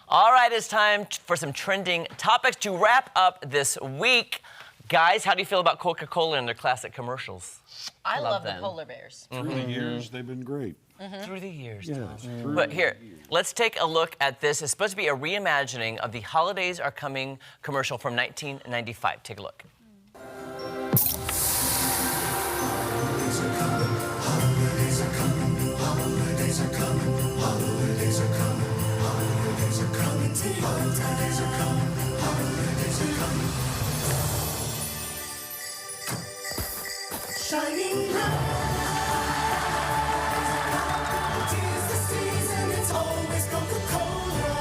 All right, it's time for some trending topics to wrap up this week. Guys, how do you feel about Coca-Cola and their classic commercials? I love the polar bears. Through the years, they've been great. Through the years, Yes, Tom. through But the here, years. let's take a look at this. It's supposed to be a reimagining of the Holidays Are Coming commercial from 1995. Take a look. Shining bright, 'tis the season, it's always Coca-Cola.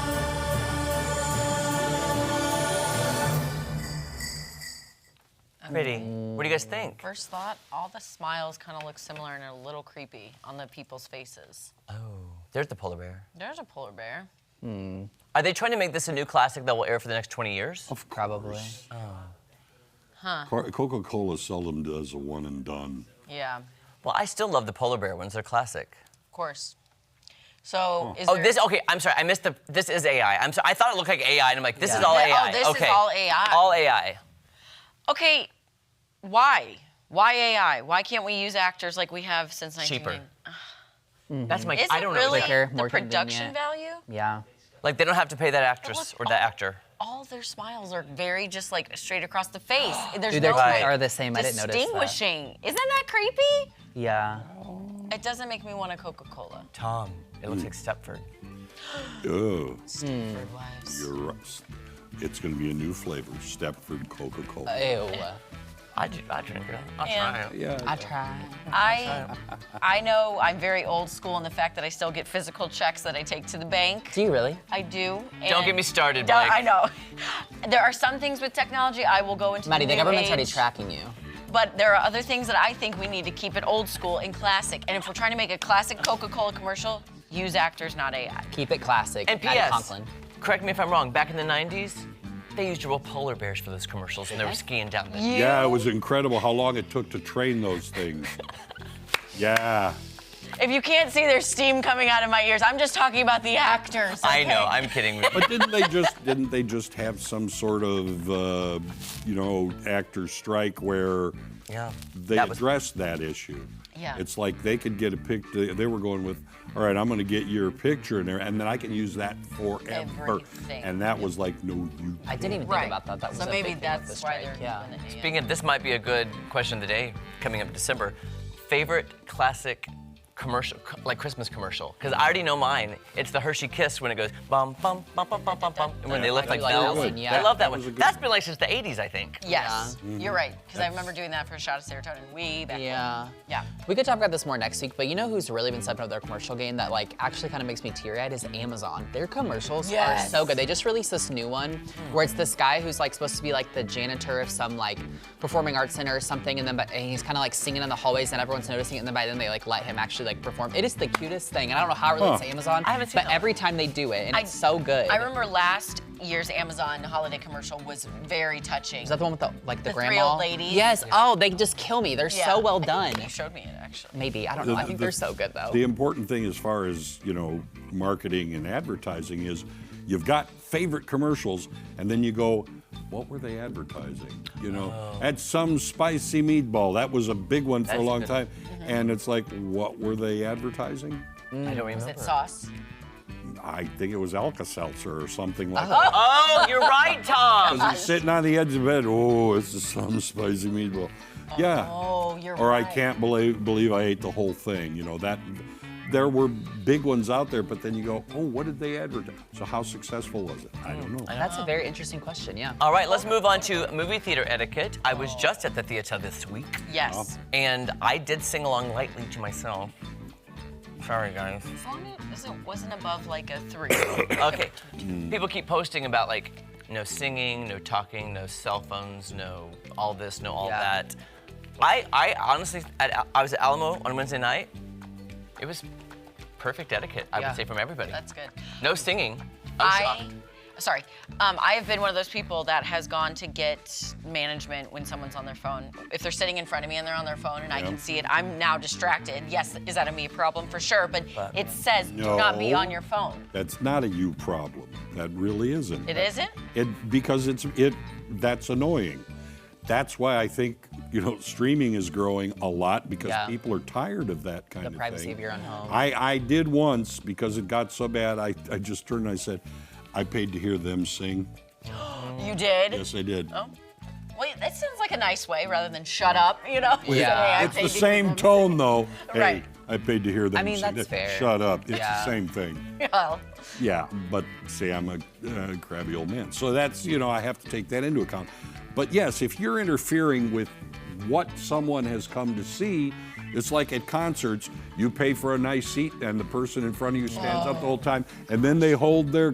Pretty. What do you guys think? First thought, all the smiles kind of look similar and are a little creepy on the people's faces. Oh, there's the polar bear. There's a polar bear. Are they trying to make this a new classic that will air for the next 20 years? Of Probably. course. Huh. Coca-Cola seldom does a one and done. Yeah, Well, I still love the polar bear ones. They're classic. of course. So, is Oh, there... this, okay, I'm sorry. I missed the, this is AI. I'm sorry. I thought it looked like AI, and I'm like, this is all Oh, AI. this is okay. all AI. All AI. Okay, why? Why AI? Why can't we use actors like we have since Cheaper. 1990? That's my, Is I it don't know. really Like, Quicker, the more production convenient. value? Yeah. like, they don't have to pay that actress look, or that actor. All their smiles are very just like straight across the face. There's Dude, their no teeth Right. are the same. I didn't notice that. distinguishing. Isn't that creepy? Yeah. It doesn't make me want a Coca-Cola. Tom, it looks like Stepford. Oh, Stepford Wives. you're right. It's going to be a new flavor, Stepford Coca-Cola. Ew. I drink it. I'll Yeah. try it. Yeah. I tried. I know I'm very old school in the fact that I still get physical checks that I take to the bank. Do you really? I do. Don't and- get me started, Don't- Blake. I know. There are some things with technology I will go into Maddie, the the new government's age, already tracking you. But there are other things that I think we need to keep it old school and classic. And if we're trying to make a classic Coca-Cola commercial, use actors, not AI. Keep it classic. And Maddie P.S. Conklin. Correct me if I'm wrong. Back in the 90s, they used real polar bears for those commercials, and they were skiing down the. Yeah, it was incredible how long it took to train those things. Yeah. If you can't see, there's steam coming out of my ears. I'm just talking about the actors. I okay? know. I'm kidding. But didn't they just have some sort of, actor strike where Yeah. they That was- addressed that issue? Yeah. It's like they could get a picture. They were going with, all right, I'm going to get your picture in there, and then I can use that forever. Everything. And that was like, no, you. I didn't even Right. think about that. That was So a maybe big thing with that's the why strike. they're Yeah. doing it. Speaking of, this might be a good question of the day coming up in December. Favorite classic commercial, like Christmas commercial? Because I already know mine. It's the Hershey Kiss when it goes bum bum bum bum bum bum bum, and when they lift like like bells. that one, yeah. I love that That was a one. good That's been like since the 80s, I think. Yes, you're right. Because I remember doing that for a shot of serotonin way back Yeah. then. Yeah. We could talk about this more next week, but you know who's really been stepping up their commercial game that like actually kind of makes me teary-eyed is Amazon. Their commercials Yes. are so good. They just released this new one where it's this guy who's like supposed to be like the janitor of some like performing arts center or something, and then and he's kind of like singing in the hallways and everyone's noticing it, and then by then they like let him actually like perform. It is the cutest thing, and I don't know how it relates to Amazon, I haven't seen but that. every time they do it, and it's so good. I remember last year's Amazon holiday commercial was very touching. Is that the one with the like the The grandma? three old ladies? Yes. Oh, they just kill me. They're Yeah. so well I done. think you showed me it actually. Maybe I don't know. I think they're so good though. The important thing as far as, marketing and advertising is you've got favorite commercials, and then you go, what were they advertising? That's some spicy meatball. That was a big one for That's a long good. time. And it's like, what were they advertising? I don't remember. Is it sauce? I think it was Alka-Seltzer or something like that. Oh, you're right, Tom. Because he's sitting on the edge of the bed, oh, it's some spicy meatball. Yeah. Oh, you're Or right. I can't believe I ate the whole thing. That there were big ones out there, but then you go, oh, what did they advertise? So how successful was it? I don't know. That's a very interesting question. Yeah. All right, let's move on to movie theater etiquette. I was just at the theater this week, Yes. and I did sing along lightly to myself. Sorry, guys. As long as it wasn't above like a 3. Okay. People keep posting about like no singing, no talking, no cell phones, no all this, no all Yeah. that. I honestly, I was at Alamo on Wednesday night. It was perfect etiquette, I Yeah. would say, from everybody. That's good. No singing. I was shocked. Sorry. I have been one of those people that has gone to get management when someone's on their phone. If they're sitting in front of me and they're on their phone and I can see it, I'm now distracted. Yes, is that a me problem? For sure, but it says do not be No. on your phone. That's not a you problem. That really isn't. It isn't? Because that's annoying. That's why I think, streaming is growing a lot because Yeah. people are tired of that kind of thing. The privacy of your own home. I did once because it got so bad, I just turned and I said, I paid to hear them sing. You did? Yes, I did. Oh. Wait, that sounds like a nice way rather than shut up, Yeah. Say, It's "I paid the to same hear them tone, though. Hey, Right. I paid to hear them I mean, sing. that's fair. Shut up. It's Yeah. the same thing. sing." Well, Yeah, but say I'm a crabby old man. So that's, I have to take that into account. But yes, if you're interfering with what someone has come to see, it's like at concerts, you pay for a nice seat and the person in front of you stands up the whole time and then they hold their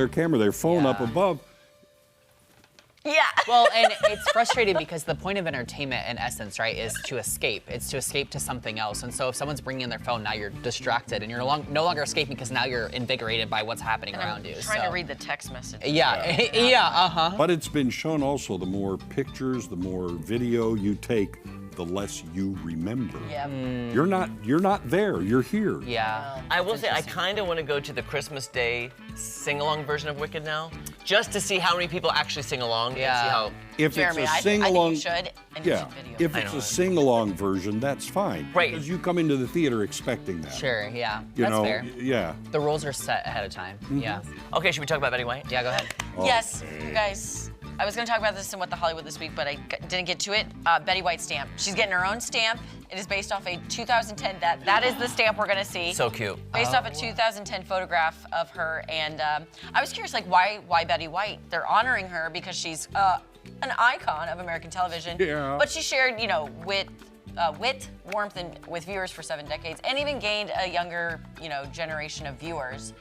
camera, their phone up Yeah. above. yeah. Well, and it's frustrating because the point of entertainment, in essence, right, is to escape. It's to escape to something else. And so if someone's bringing in their phone, now you're distracted and you're no longer escaping because now you're invigorated by what's happening And around I'm you. trying so. to read the text message. Yeah, But it's been shown also the more pictures, the more video you take, the less you remember. Yeah. You're not there, you're here. Yeah. I will say I kind of want to go to the Christmas Day sing-along version of Wicked now, just to see how many people actually sing along Yeah. and see how. If Jeremy, it's a I think sing-along, you should, and you yeah. should video. If I it's know. a sing-along version, that's fine. Right. Because you come into the theater expecting that. Sure, yeah. You That's know, fair. yeah. The rules are set ahead of time. Mm-hmm. Yeah. Okay, should we talk about Betty White? Yeah, go ahead. Yes, you guys. I was going to talk about this in What the Hollywood this week, but I didn't get to it. Betty White stamp. She's getting her own stamp. It is based off a 2010. That is the stamp we're going to see. So cute. Based off a 2010 photograph of her, and I was curious, why Betty White? They're honoring her because she's an icon of American television. Yeah. But she shared, wit, warmth, and with viewers for 7 decades, and even gained a younger, generation of viewers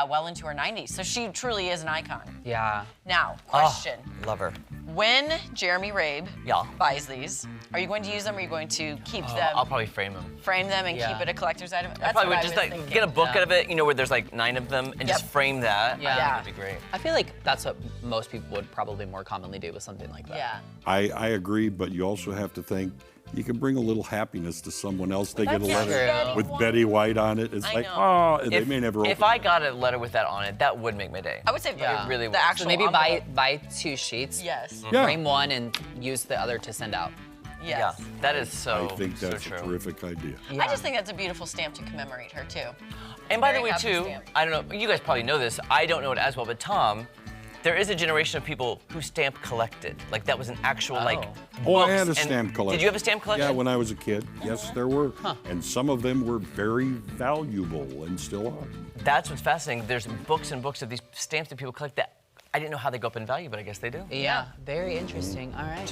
well into her 90s. So she truly is an icon. Yeah. Now, question: Love her. when Jeremy Rabe Yeah. buys these, are you going to use them? Or are you going to keep them, I'll probably frame them. frame them, and Yeah. keep it a collector's item? I That's probably what would I just was like thinking. get a book Yeah. out of it, where there's like 9 of them, and just Yep. frame that. Yeah. I think Yeah. that'd be great. I feel like that's what most people would probably more commonly do with something like that. Yeah. I agree, but you also have to think you can bring a little happiness to someone else. They get a That's letter true. with Betty White on it. It's I like, know. oh, they may never open If I it. got a letter with that on it, that would make my day. I would say Yeah. It really the would. actual So maybe buy envelope. 2 sheets. Yes. Yeah. Frame one and use the other to send out. Yes. Yeah, that is so. I think that's so a true. terrific idea. I just think that's a beautiful stamp to commemorate her too. And by the Very way, happy too, stamp. I don't know. You guys probably know this. I don't know it as well, but Tom, there is a generation of people who stamp collected. Like that was an actual like. Oh, I books. had a And stamp collection. Did you have a stamp collection? Yeah, when I was a kid. Yes, there were. And some of them were very valuable and still are. That's what's fascinating. There's books and books of these stamps that people collect that I didn't know how they go up in value, but I guess they do. Yeah, very interesting. All right.